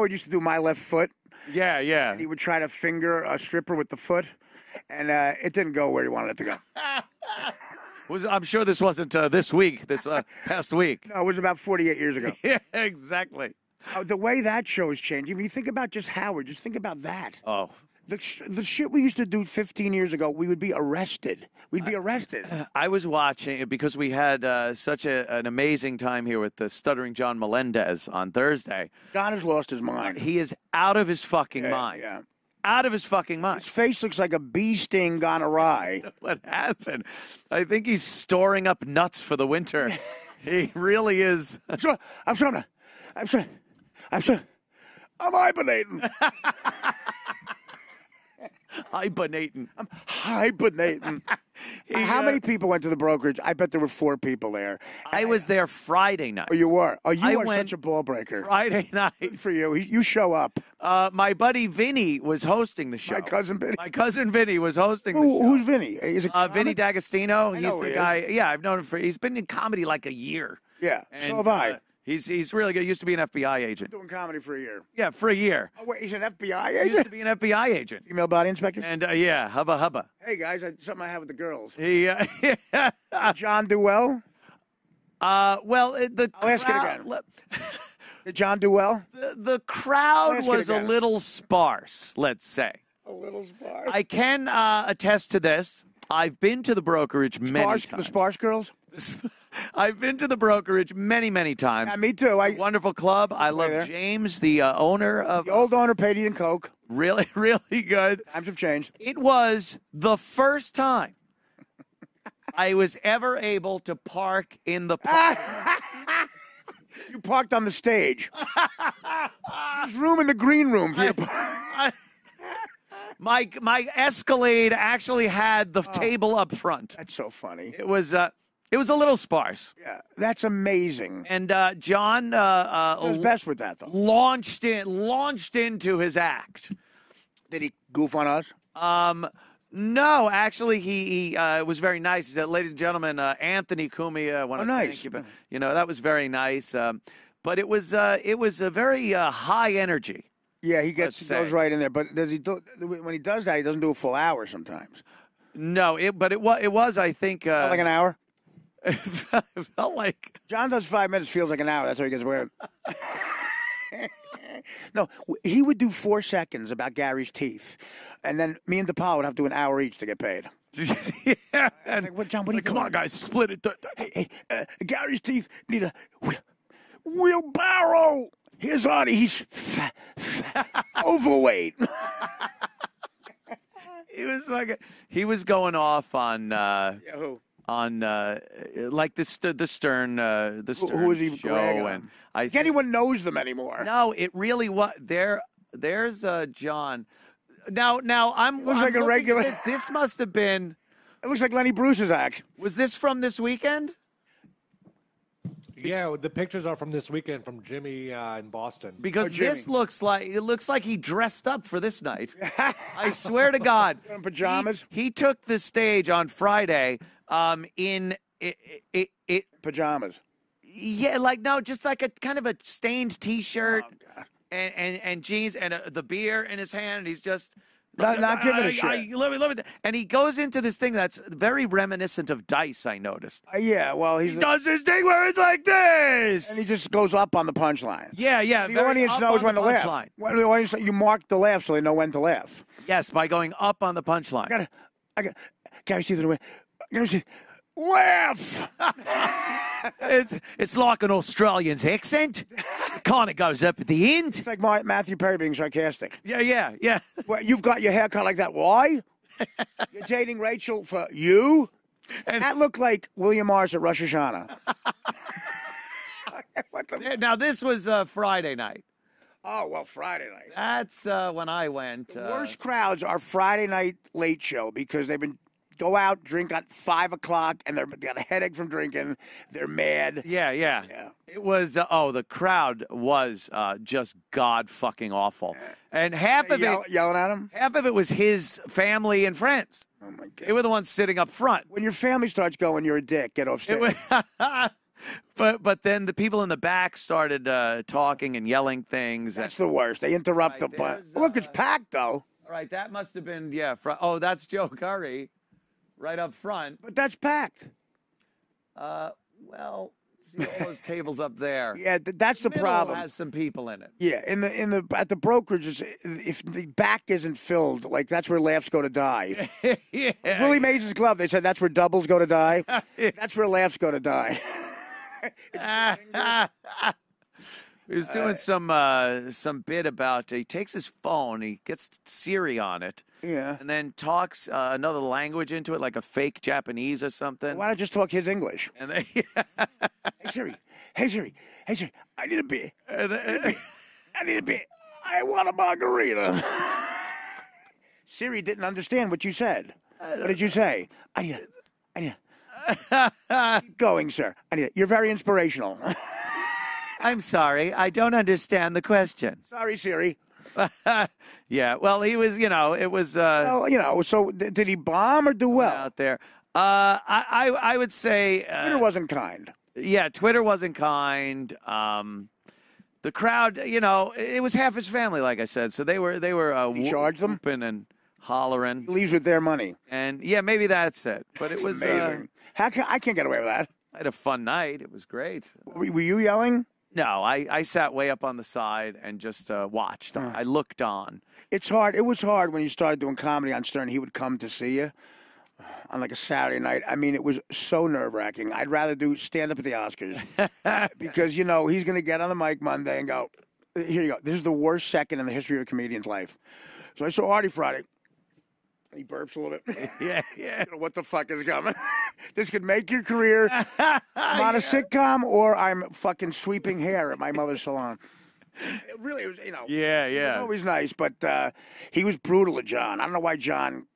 Howard used to do My Left Foot. Yeah, yeah. And he would try to finger a stripper with the foot, and it didn't go where he wanted it to go. I'm sure this wasn't this week, this past week. No, it was about 48 years ago. Yeah, exactly. The way that show has changed. If you think about just Howard, just think about that. Oh. The shit we used to do 15 years ago, we would be arrested. We'd be arrested. I was watching because we had such an amazing time here with the Stuttering John Melendez on Thursday. Don has lost his mind. He is out of his fucking mind. Yeah. Out of his fucking mind. His face looks like a bee sting gone awry. What happened? I think he's storing up nuts for the winter. He really is. I'm hibernating. Hibernating. I'm hibernating. How many people went to the brokerage? I bet there were 4 people there. I was there Friday night. Oh, you were? Oh, you went such a ball breaker. Friday night. Good for you. You show up. My buddy Vinny was hosting the show. My cousin Vinny. My cousin Vinny was hosting the show. Who's Vinny? Is it Vinny D'Agostino? He's the guy. Is. Yeah, I've known him he's been in comedy like a year. Yeah, and, so have I. He's really good. He used to be an FBI agent. Doing comedy for a year. Yeah, for a year. Oh, wait, he's an FBI He agent? used to be an FBI agent. Female body inspector? And, yeah, hubba. Hey, guys, something I have with the girls. John do well? Well, I'll ask it again. Did John do well? The crowd was a little sparse, let's say. A little sparse? I can attest to this. I've been to the brokerage many times. The sparse girls? I've been to the brokerage many times. Yeah, me too. Wonderful club. I love James, the owner of... The old owner paid you in Coke. Really, really good. Times have changed. It was the first time I was ever able to park in the park. You parked on the stage. There's room in the green room for your My Escalade actually had the table up front. That's so funny. It was a little sparse. Yeah, that's amazing. And John was best with that though. Launched into his act. Did he goof on us? No, actually, he was very nice. He said, "Ladies and gentlemen, Anthony Cumia, I want to thank you." You know, that was very nice. But it was a very high energy. Yeah, he goes right in there. But does he when he does that? He doesn't do a full hour sometimes. No, but it was I think like an hour. It felt like John does 5 minutes, feels like an hour. That's how he gets weird. No, he would do 4 seconds about Gary's teeth, and then me and DePaul would have to do an hour each to get paid. Yeah, and like, John, what are you come on, guys, split it. Hey, Gary's teeth need a wheelbarrow. Here's Artie. He's overweight. He was going off on who? On like the Stern who is he show, and anyone knows them anymore. No, it really was. There's John. Now I'm looks like a regular. This must have been. It looks like Lenny Bruce's act. Was this from this weekend? Yeah, the pictures are from this weekend from Jimmy in Boston. Because this looks like he dressed up for this night. I swear to God. In pajamas? He took the stage on Friday in pajamas. Yeah, just like a kind of a stained T-shirt and jeans and the beer in his hand, and he's just not giving a shit. Let me, and he goes into this thing that's very reminiscent of Dice, I noticed. Yeah, well, he does this thing where it's like this, and he just goes up on the punchline. Yeah. The audience knows when to laugh. When the audience, you mark the laugh so they know when to laugh. Yes, by going up on the punchline. I got Gary's teeth in the way. Gary's teeth. Laugh! It's like an Australian's accent. It kind of goes up at the end. It's like Matthew Perry being sarcastic. Yeah. Well, you've got your hair cut like that. Why? You're dating Rachel for you? And that looked like William Morris at Rosh Hashanah. Now, this was Friday night. Oh, well, Friday night. That's when I went. The worst crowds are Friday night late show because they've been go out, drink at 5 o'clock, and they got a headache from drinking. They're mad. Yeah. It was, the crowd was just god-fucking awful. And half of it... Yelling at him? Half of it was his family and friends. Oh, my God. They were the ones sitting up front. When your family starts going, you're a dick. Get off stage. But then the people in the back started talking and yelling things. That's the worst. They interrupt the bus. Look, it's packed though. All right, that must have been oh, that's Joe Curry, right up front. But that's packed. Well, see all those tables up there. Yeah, that's the problem. Has some people in it. Yeah, at the brokerages, if the back isn't filled, like that's where laughs go to die. Yeah. Willie Mays' Club, they said that's where doubles go to die. That's where laughs go to die. He was doing some bit about he takes his phone, he gets Siri on it, and then talks another language into it, like a fake Japanese or something. Why not just talk his English? And they, Hey Siri, hey Siri, hey Siri, I need a beer. I need a beer. I want a margarita. Siri didn't understand what you said. What did you say? I need Keep going, sir. You're very inspirational. I'm sorry, I don't understand the question. Sorry, Siri. Yeah, well, he was, it was. Well, so did he bomb or do well out there? I would say Twitter wasn't kind. Yeah, Twitter wasn't kind. The crowd, it was half his family, like I said, so they were. He charged them and hollering. He leaves with their money. And yeah, maybe that's it. But it was amazing. I can't get away with that. I had a fun night. It was great. Were you yelling? No, I sat way up on the side and just watched. I looked on. It's hard. It was hard when you started doing comedy on Stern. He would come to see you on like a Saturday night. I mean, it was so nerve-wracking. I'd rather do stand-up at the Oscars because, he's going to get on the mic Monday and go, here you go. This is the worst second in the history of a comedian's life. So I saw Artie Friday. He burps a little bit. Yeah. What the fuck is coming? This could make your career. I'm on a sitcom or I'm fucking sweeping hair at my mother's salon. It really was, Yeah. It was always nice, but he was brutal to John. I don't know why John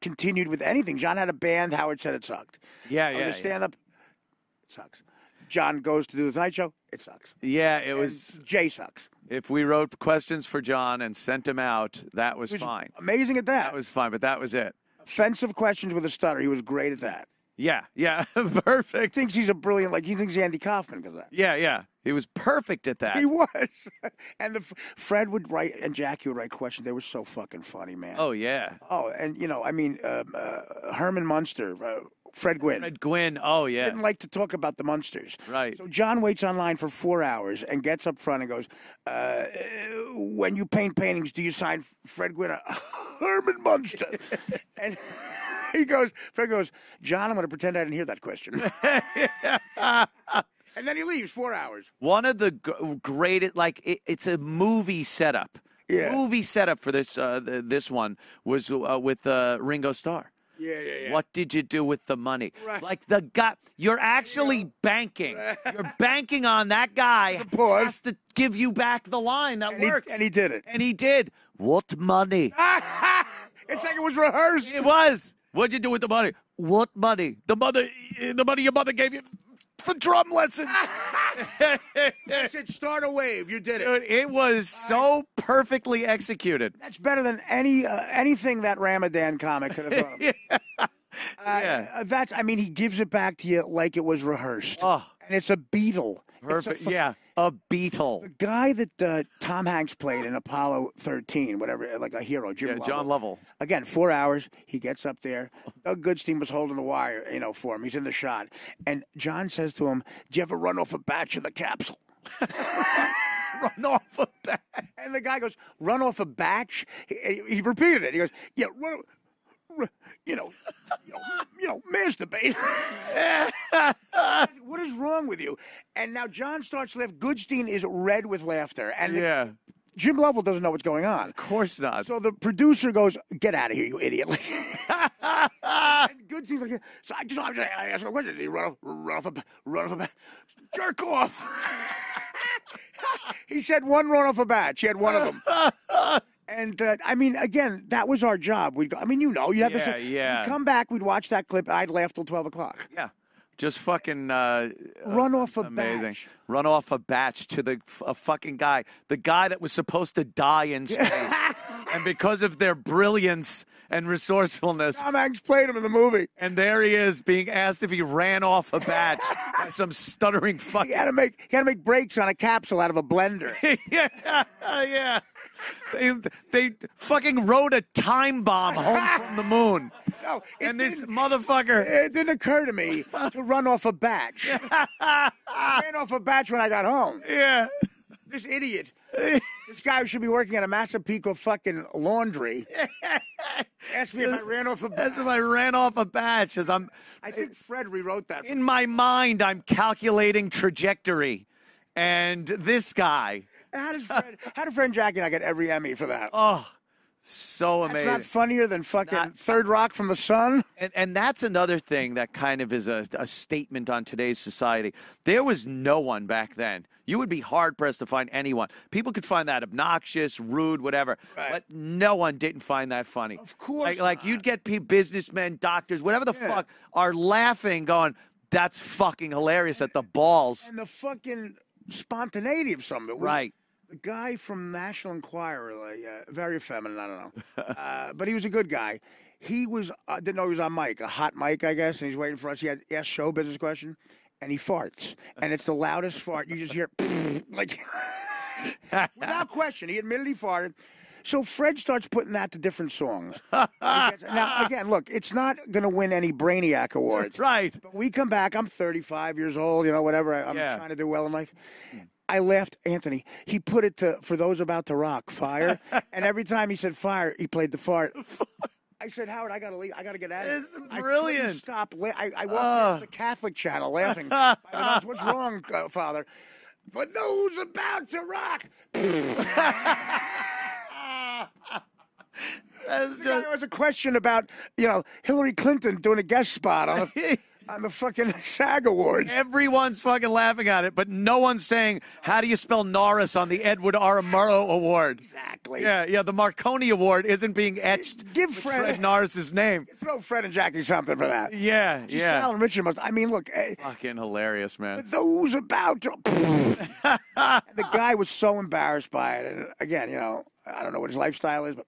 continued with anything. John had a band. Howard said it sucked. Yeah. Stand-up, it sucks. John goes to do the Tonight Show. It sucks. Yeah, it was. Jay sucks. If we wrote questions for John and sent him out, that was fine. Amazing at that. That was fine, but that was it. Offensive questions with a stutter. He was great at that. Yeah, perfect. He thinks he's a brilliant, he thinks he's Andy Kaufman because of that. Yeah. He was perfect at that. He was. And Fred would write and Jackie would write questions. They were so fucking funny, man. Oh, yeah. Oh, and, Herman Munster, Fred Gwynn. Fred Gwynn, oh, yeah. Didn't like to talk about the Munsters. Right. So John waits online for 4 hours and gets up front and goes, when you paint paintings, do you sign Fred Gwynn or Herman Munster? And Fred goes, John, I'm going to pretend I didn't hear that question. And then he leaves 4 hours. One of the greatest, it's a movie setup. Yeah. Movie setup for this this one was with Ringo Starr. Yeah. What did you do with the money? Right. Like the guy, you're actually banking. You're banking on that guy has to give you back the line that works. And he did it. And he did. What money? It's like it was rehearsed. It was. What'd you do with the money? What money? The money your mother gave you for drum lessons. That's it. Start a wave. You did it. Dude, it was so perfectly executed. That's better than anything that Ramadan comic could have done. Yeah. He gives it back to you like it was rehearsed. Oh. And it's a Beatle. Perfect. A Beatle. The guy that Tom Hanks played in Apollo 13, whatever, like a hero, John Lovell. Again, 4 hours. He gets up there. Doug Goodstein was holding the wire, for him. He's in the shot. And John says to him, "Did you ever run off a batch in the capsule?" Run off a batch. And the guy goes, "Run off a batch?" He repeated it. He goes, "Yeah, masturbate." What is wrong with you? And now John starts to laugh. Goodstein is red with laughter. And Jim Lovell doesn't know what's going on. Of course not. So the producer goes, "Get out of here, you idiot." And Goodstein's like, "So I asked him a question. Did he run off a jerk off?" He said one run off a batch. He had one of them. And, again, that was our job. We'd go, you had to say, we'd come back, we'd watch that clip, and I'd laugh till 12 o'clock. Yeah. Just fucking run off a amazing. batch. Run off a batch to a fucking guy. The guy that was supposed to die in space. And because of their brilliance and resourcefulness. Tom Hanks played him in the movie. And there he is being asked if he ran off a batch. by some stuttering fucking. He had to make brakes on a capsule out of a blender. Yeah. They fucking rode a time bomb home from the moon. No, and this motherfucker. It didn't occur to me to run off a batch. I ran off a batch when I got home. Yeah. This idiot. This guy who should be working at a Massapequa fucking laundry. Asked me if I ran off a batch. As if I ran off a batch. I think Fred rewrote that. In my mind, I'm calculating trajectory. And this guy. How did Fred and Jackie and I get every Emmy for that? Oh, so amazing. It's not funnier than fucking Third Rock from the Sun. And that's another thing that kind of is a statement on today's society. There was no one back then. You would be hard-pressed to find anyone. People could find that obnoxious, rude, whatever. Right. But no one didn't find that funny. Of course Like you'd get businessmen, doctors, whatever the fuck, are laughing, going, that's fucking hilarious at the balls. And the fucking spontaneity of some of it. Right. The guy from National Enquirer, very feminine, I don't know. But he was a good guy. He was, didn't know he was on mic, a hot mic, I guess, and he's waiting for us. He had asked show business question, and he farts. And it's the loudest fart. You just hear, like, without question. He admitted he farted. So Fred starts putting that to different songs. Now, again, look, it's not going to win any Brainiac awards. Right. But we come back. I'm 35 years old, whatever. I'm trying to do well in life. I laughed, Anthony. He put it to For Those About to Rock, fire. And every time he said fire, he played the fart. I said, Howard, I got to leave. I got to get out of here. It's brilliant. I couldn't stop. I walked past the Catholic channel laughing. What's wrong, Father? For those about to rock. There was a question about, Hillary Clinton doing a guest spot on the fucking SAG Awards. Everyone's fucking laughing at it, but no one's saying, how do you spell Norris on the Edward R. Murrow Award? Exactly. Yeah, the Marconi Award isn't being etched with Fred Norris's name. Throw Fred and Jackie something for that. Yeah. Sal and Richard must, look. Fucking hilarious, man. Those about to... The guy was so embarrassed by it. And again, I don't know what his lifestyle is, but